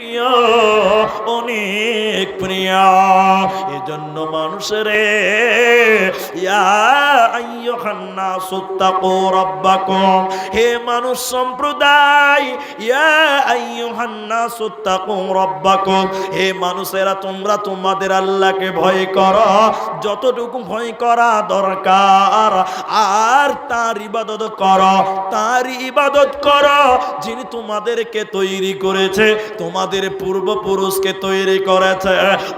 প্রিয়, অনেক প্রিয়। এজন্য মানুষেরে ইয়া আইয়ুহান নাসু তাকু রাব্বাকুম, হে মানুষ সম্প্রদায়, ইয়া আইয়ুহান নাসু তাকু রাব্বাকুম, হে মানুষেরা তোমরা তোমাদের আল্লাহকে ভয় করো যতটুকু ভয় করা দরকার, আর তার ইবাদত করো, তার ইবাদত করো যিনি তোমাদেরকে তৈরি করেছে, তোমাদের পূর্বপুরুষকে তৈরি করেছে।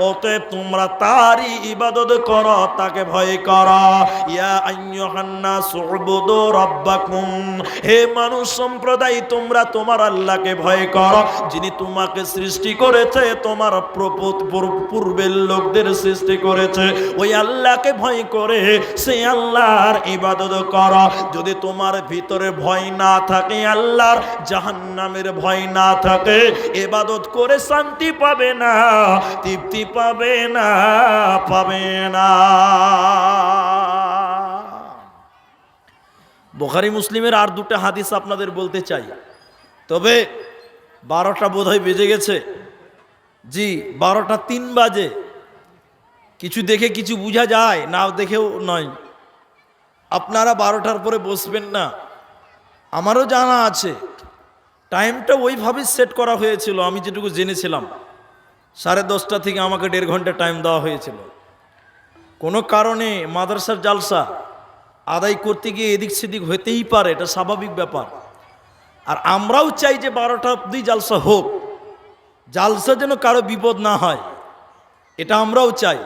অতএব তোমরা তারই ইবাদত করো, তাকে ভয় করো। ইয়া আইয়ুহান নাসু উবুদু রাব্বাকুম, হে মানুষ সম্প্রদায় তোমরা তোমার আল্লাহকে ভয় করো যিনি তোমাকে সৃষ্টি করেছে, তোমার পূর্বের লোকদের সৃষ্টি করেছে। ওই আল্লাহকে ভয় করে সেই আল্লাহর ইবাদত করো। যদি তোমার ভিতরে ভয় না থাকে, আল্লাহর জাহান্নামের ভয় না থাকে, ইবাদত করে শান্তি পাবে না, তৃপ্তি পাবে না, পাবে না। বুখারী মুসলিমের আর দুটো হাদিস আপনাদের বলতে চাই, তবে 12টা বোধহয় বেজে গেছে। জি, 12টা 3 বাজে। কিছু দেখে কিছু বোঝা যায়, না দেখেও নয়। আপনারা 12টার পরে বসবেন না, আমারও জানা আছে। টাইমটা ওইভাবে সেট করা হয়েছিল, আমি যেটুকু জেনেছিলাম 10:30 থেকে আমাকে 1.5 ঘন্টা টাইম দেওয়া হয়েছিল। কোনো কারণে মাদ্রাসার জালসা আদায় করতে গিয়ে এদিক সেদিক হতেই পারে, এটা স্বাভাবিক ব্যাপার। আর আমরাও চাই যে 12টা অবধি জালসা হোক, জালসা যেন কারো বিপদ না হয়, এটা আমরাও চাই।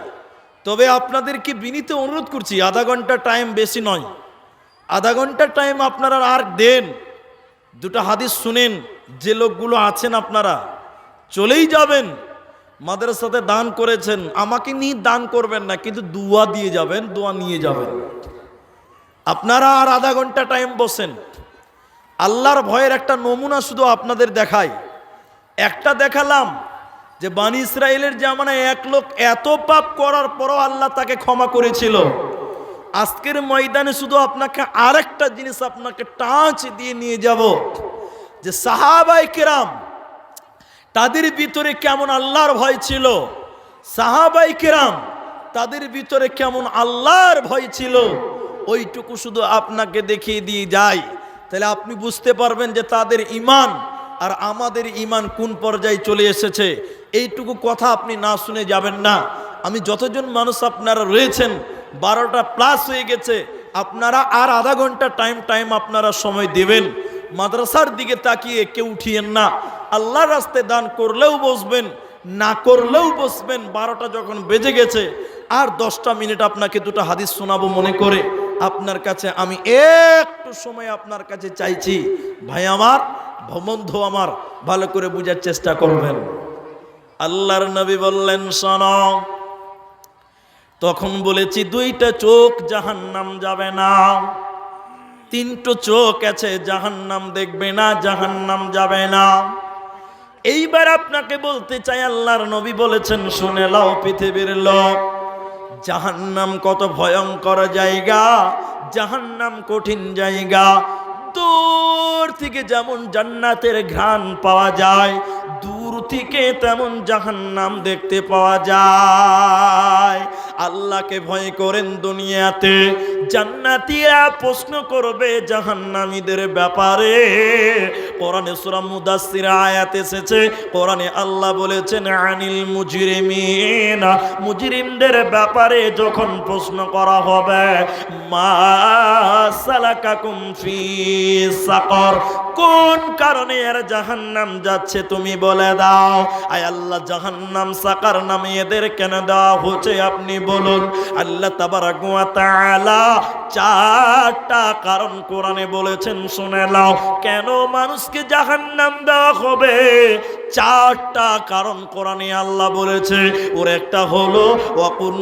তবে আপনাদেরকে বিনীত অনুরোধ করছি, আধা ঘন্টা টাইম, বেশি নয়, আধা ঘন্টা টাইম আপনারা আর দেন। দুটো হাদিস শুনেন, যে লোকগুলো আছেন আপনারা চলেই যাবেন। মাদ্রাসাতে দান করেছেন, আমাকে নিয়ে দান করবেন না, কিন্তু দোয়া দিয়ে যাবেন, দোয়া নিয়ে যাবেন। আপনারা আর আধা ঘন্টা টাইম বসেন। আল্লাহর ভয়ের একটা নমুনা শুধু আপনাদের দেখাই। একটা দেখালাম যে বানি ইসরায়েলের জামানায় এক লোক এত পাপ করার পরও আল্লাহ তাকে ক্ষমা করেছিল। আজকের ময়দানে শুধু আপনাকে আরেকটা জিনিস আপনাকে টাচ দিয়ে নিয়ে যাব, যে সাহাবায়ে কেরাম তাদের ভিতরে কেমন আল্লাহর ভয় ছিল, সাহাবায়ে কেরাম তাদের ভিতরে কেমন আল্লাহর ভয় ছিল, ওইটুকু শুধু আপনাকে দেখিয়ে দিয়ে যাই। তাহলে আপনি বুঝতে পারবেন যে তাদের ঈমান আর আমাদের ঈমান কোন পর্যায়ে চলে এসেছে। এইটুকু কথা আপনি না শুনে যাবেন না। আমি যতজন মানুষ আপনারা রয়েছেন, 12টা প্লাস হয়ে গেছে, আপনারা আর আধা ঘন্টা টাইম আপনারা সময় দেবেন। মাদ্রাসার দিকে তাকিয়ে কেউ উঠিয়েন না। আল্লাহর রাস্তায় দান করলেও বসবেন, না করলেও বসবেন। 12টা যখন বেজে গেছে, আর 10টা মিনিট আপনাকে দুটো হাদিস শোনাবো মনে করে আপনার কাছে আমি একটু সময় আপনার কাছে চাইছি। ভাই আমার, বন্ধু আমার, ভালো করে বুঝার চেষ্টা করবেন। আল্লাহর নবী বললেন, শোনো, তখন বলেছি 2টা চোখ জাহান্নাম যাবে না, 3টো চোখ আছে জাহান্নাম দেখবে না, জাহান্নাম যাবে না। এইবার আপনাকে বলতে চাই, আল্লাহর নবী বলেছেন, শুনে লাও পৃথিবীর লোক, জাহান্নাম কত ভয়ঙ্কর জায়গা, জাহান্নাম কঠিন জায়গা। দূর থেকে যেমন জান্নাতের ঘ্রাণ পাওয়া যায়, দূর থেকে তেমন জাহান্নাম দেখতে পাওয়া যায়। আল্লাহকে ভয় করেন দুনিয়াতে, জান্নাতীরা প্রশ্ন করবে জাহান্নামীদের ব্যাপারে। কোরআনে সূরা মুদাসসির আয়াত এসেছে, কোরআনে আল্লাহ বলেছেন, আনিল মুজরিমিন, মুজরিমদের ব্যাপারে যখন প্রশ্ন করা হবে, মা সালাকাকুম ফি সাকর, কোন কারণে এর জাহান্নাম যাচ্ছে তুমি বলে দাও। আয় আল্লাহ, জাহান্নাম সাকার নামে এদের কেন দেওয়া হচ্ছে আপনি বলুন। আল্লাহ তাবারাক ওয়া তাআলা 4টা কারণ কোরআনে বলেছেন, শুনে নাও। কেন মানুষকে জাহান্নাম দেওয়া হবে, 4টা কারণ কোরআনে আল্লাহ বলেছে। ওর একটা হলো ওয়াকুন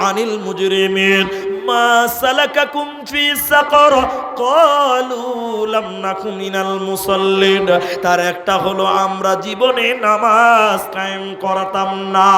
আনিল মুজরিমিন মা সালাকাকুম ফি সাকর ক্বালু লাম নাকু মিনাল মুসাল্লিন, তার একটা হলো আমরা জীবনে নামাজ কায়েম করতাম না।